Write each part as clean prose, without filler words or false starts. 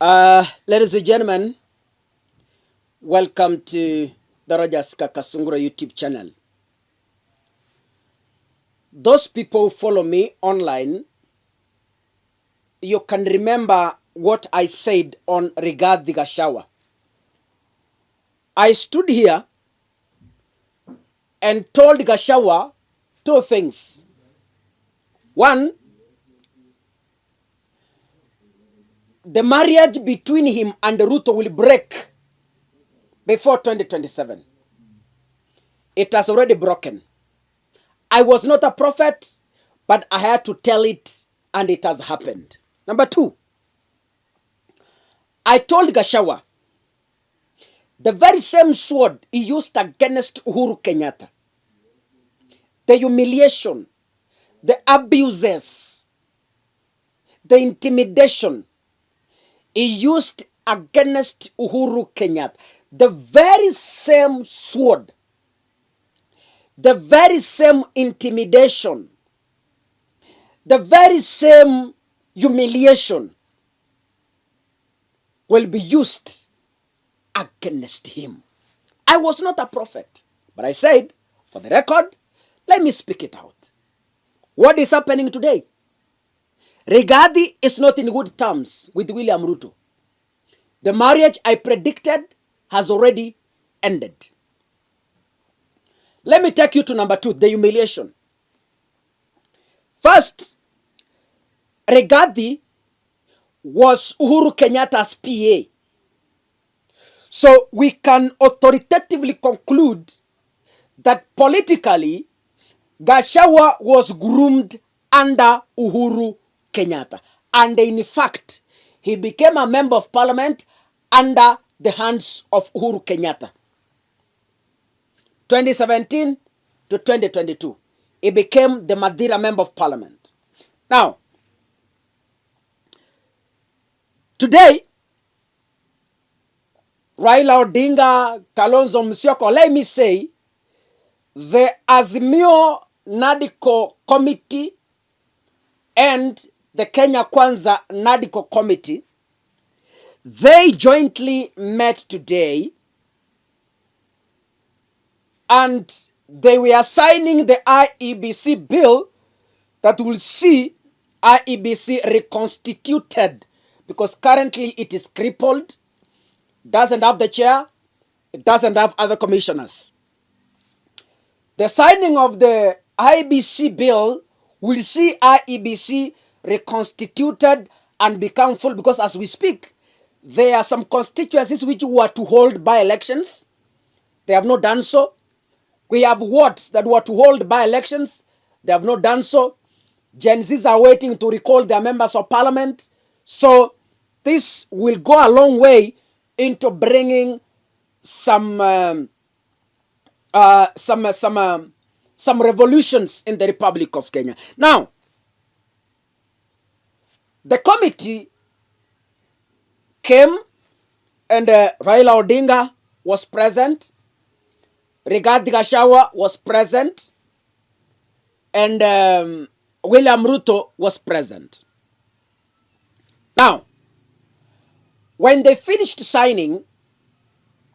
Ladies and gentlemen, welcome to the Rogers Kakasungura YouTube channel. Those people who follow me online, you can remember what I said on regard the Gachagua. I stood here and told Gachagua two things. One, the marriage between him and Ruto will break before 2027. It has already broken. I was not a prophet, but I had to tell it, and it has happened. Number two, I told Gachagua, the very same sword he used against Uhuru Kenyatta, the humiliation, the abuses, the intimidation he used against Uhuru Kenyatta, the very same sword, the very same intimidation, the very same humiliation will be used against him. I was not a prophet, but I said, for the record, let me speak it out. What is happening today? Rigathi is not in good terms with William Ruto. The marriage I predicted has already ended. Let me take you to number two, the humiliation. First, Rigathi was Uhuru Kenyatta's PA. So we can authoritatively conclude that politically, Gachagua was groomed under Uhuru Kenyatta. And in fact, he became a member of parliament under the hands of Uhuru Kenyatta. 2017 to 2022, he became the Madira member of parliament. Now, today, Raila Odinga, Kalonzo Musyoka, let me say, the Azimio Nadiko Committee and the Kenya Kwanza Nadiko Committee, they jointly met today and they were signing the IBC Bill that will see IBC reconstituted, because currently it is crippled, doesn't have the chair, it doesn't have other commissioners. The signing of the IBC Bill will see IBC reconstituted and become full, because as we speak, there are some constituencies which were to hold by-elections. They have not done so. We have wards that were to hold by-elections. They have not done so. Gen Zs are waiting to recall their members of parliament. So this will go a long way into bringing some revolutions in the Republic of Kenya. Now, the committee came and Raila Odinga was present, Rigathi Gachagua was present, and William Ruto was present. Now, when they finished signing,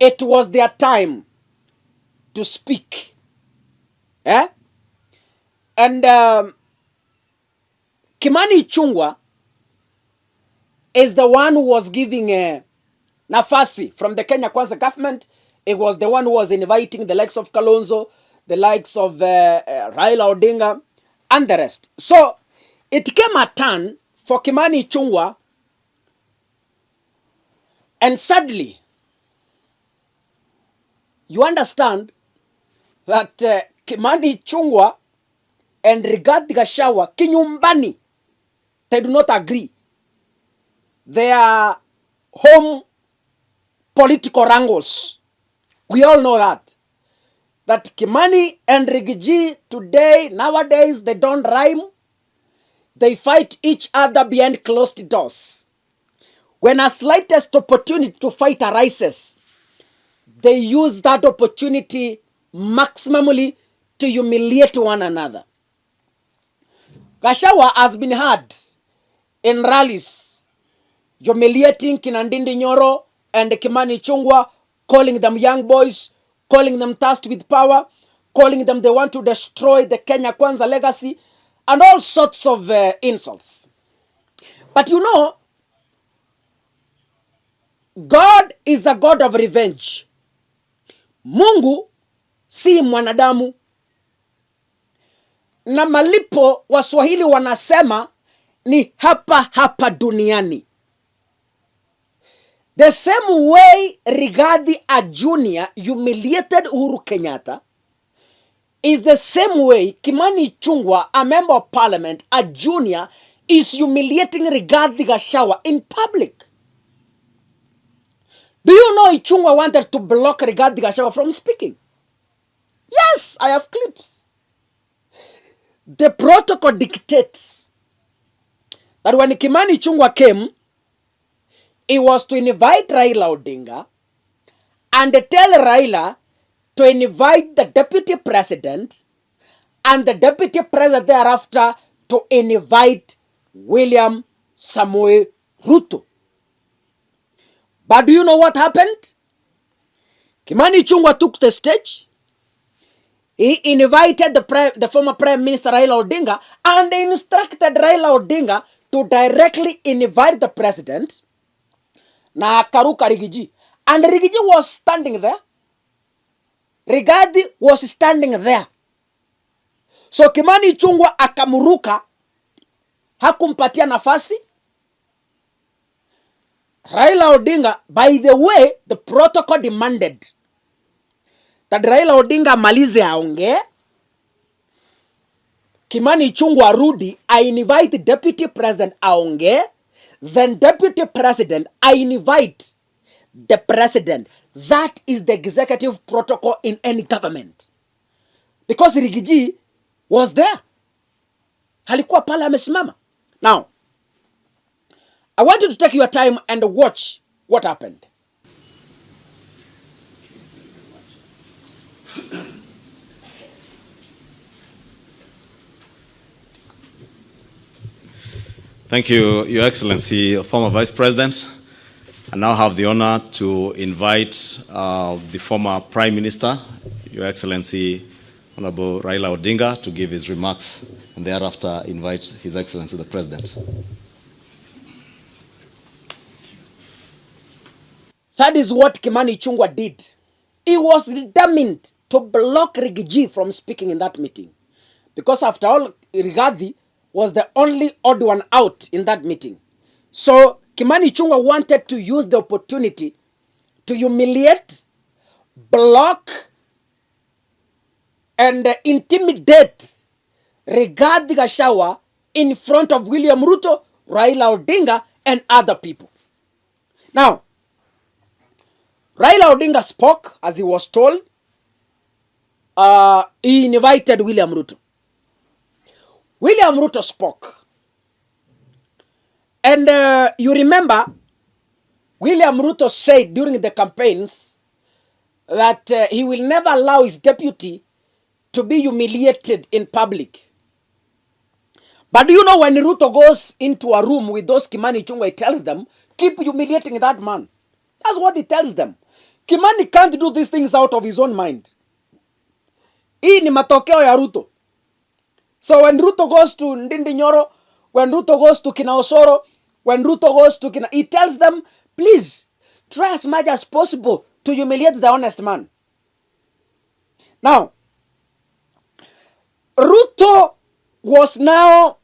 it was their time to speak. And Kimani Chunga is the one who was giving nafasi from the Kenya Kwanza government. It was the one who was inviting the likes of Kalonzo, the likes of Raila Odinga, and the rest. So it came a turn for Kimani Chunga, and sadly, you understand that Kimani Chunga and Rigathi Gachagua, kinyumbani, they do not agree. They are home political wrangles. We all know that. That Kimani and Rigiji today, nowadays, they don't rhyme. They fight each other behind closed doors. When a slightest opportunity to fight arises, they use that opportunity maximally to humiliate one another. Gachagua has been heard in rallies humiliating Kinandindi Nyoro and Kimani Chunga, calling them young boys, calling them thirst with power, calling them they want to destroy the Kenya Kwanza legacy, and all sorts of insults. But you know, God is a God of revenge. Mungu si mwanadamu. Na malipo Waswahili wanasema ni hapa hapa duniani. The same way Rigathi a Junior humiliated Uhuru Kenyatta is the same way Kimani Chunga, a member of parliament, a junior, is humiliating Rigathi Gachagua in public. Do you know Chunga wanted to block Rigathi Gachagua from speaking? Yes, I have clips. The protocol dictates that when Kimani Chunga came, he was to invite Raila Odinga and tell Raila to invite the deputy president and the deputy president thereafter to invite William Samuel Ruto. But do you know what happened? Kimani Chunga took the stage. He invited the former Prime Minister Raila Odinga and instructed Raila Odinga to directly invite the president. Na akaruka Rigiji. And Rigiji was standing there. Rigathi was standing there. So Kimani Chunga akamuruka, hakumpatia nafasi. Raila Odinga, by the way, the protocol demanded that Raila Odinga malize aonge, Kimani Chunga arudi, I invite the deputy president aonge, then deputy president, I invite the president. That is the executive protocol in any government. Because Rigiji was there. Halikuwa pale amesimama. Now, I want you to take your time and watch what happened. Thank you, Your Excellency, former Vice President. I now have the honor to invite the former Prime Minister, Your Excellency, Honorable Raila Odinga, to give his remarks, and thereafter invite His Excellency the President. That is what Kimani Chunga did. He was determined to block Rigiji from speaking in that meeting. Because after all, Rigathi was the only odd one out in that meeting. So Kimani Chunga wanted to use the opportunity to humiliate, block, and intimidate Rigathi Gachagua in front of William Ruto, Raila Odinga, and other people. Now, Raila Odinga spoke as he was told. He invited William Ruto. William Ruto spoke. And you remember, William Ruto said during the campaigns that he will never allow his deputy to be humiliated in public. But do you know when Ruto goes into a room with those Kimani Chunga, he tells them, keep humiliating that man. That's what he tells them. Kimani can't do these things out of his own mind. Hii ni matokeo ya Ruto. So when Ruto goes to Ndindi Nyoro, when Ruto goes to Kina Osoro, when Ruto goes to Kina, he tells them, please, try as much as possible to humiliate the honest man. Now, Ruto was now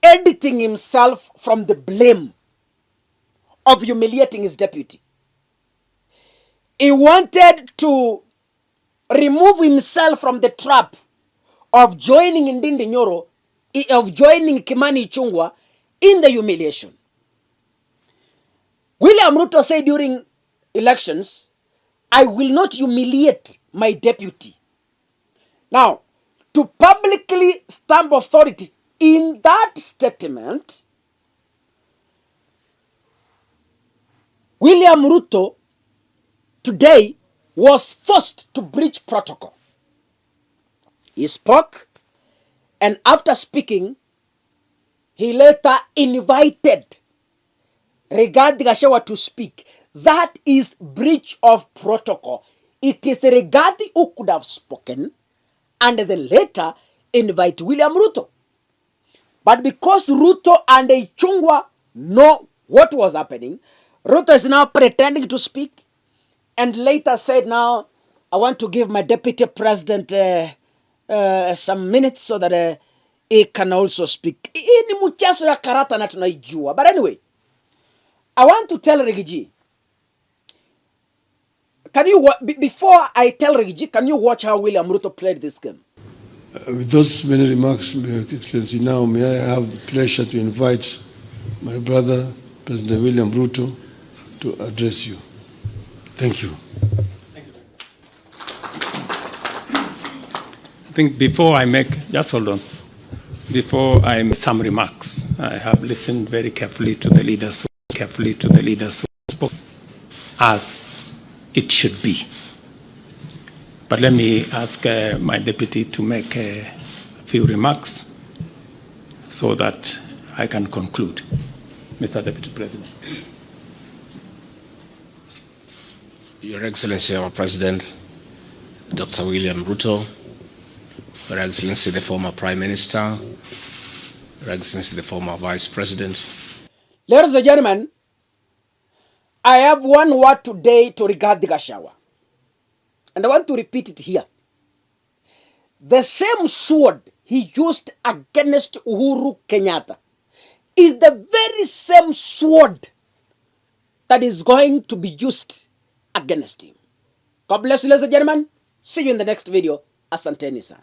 editing himself from the blame of humiliating his deputy. He wanted to remove himself from the trap of joining Ndindi Nyoro, of joining Kimani Chunga in the humiliation. William Ruto said during elections, I will not humiliate my deputy. Now, to publicly stamp authority in that statement, William Ruto today was forced to breach protocol. He spoke, and after speaking, he later invited Rigathi Gachagua to speak. That is breach of protocol. It is Rigathi who could have spoken and then later invite William Ruto. But because Ruto and Chungwa know what was happening, Ruto is now pretending to speak and later said, now, I want to give my deputy president some minutes so that he can also speak. Hii ni mchezo ya karata na tunaijua. But anyway, I want to tell Rigiji, can you, before I tell Rigiji, can you watch how William Ruto played this game? With those many remarks, Excellency, now may I have the pleasure to invite my brother, President William Ruto, to address you. Thank you. Thank you. I think before I make, just hold on, before I make some remarks, I have listened very carefully to the leaders who spoke as it should be. But let me ask my deputy to make a few remarks so that I can conclude. Mr. Deputy President. Your Excellency, our President, Dr. William Ruto, Your Excellency, the former Prime Minister, Your Excellency, the former Vice President. Ladies and gentlemen, I have one word today to regard the Gachagua. And I want to repeat it here. The same sword he used against Uhuru Kenyatta is the very same sword that is going to be used against him. God bless you, ladies and gentlemen. See you in the next video. Asanteni sana.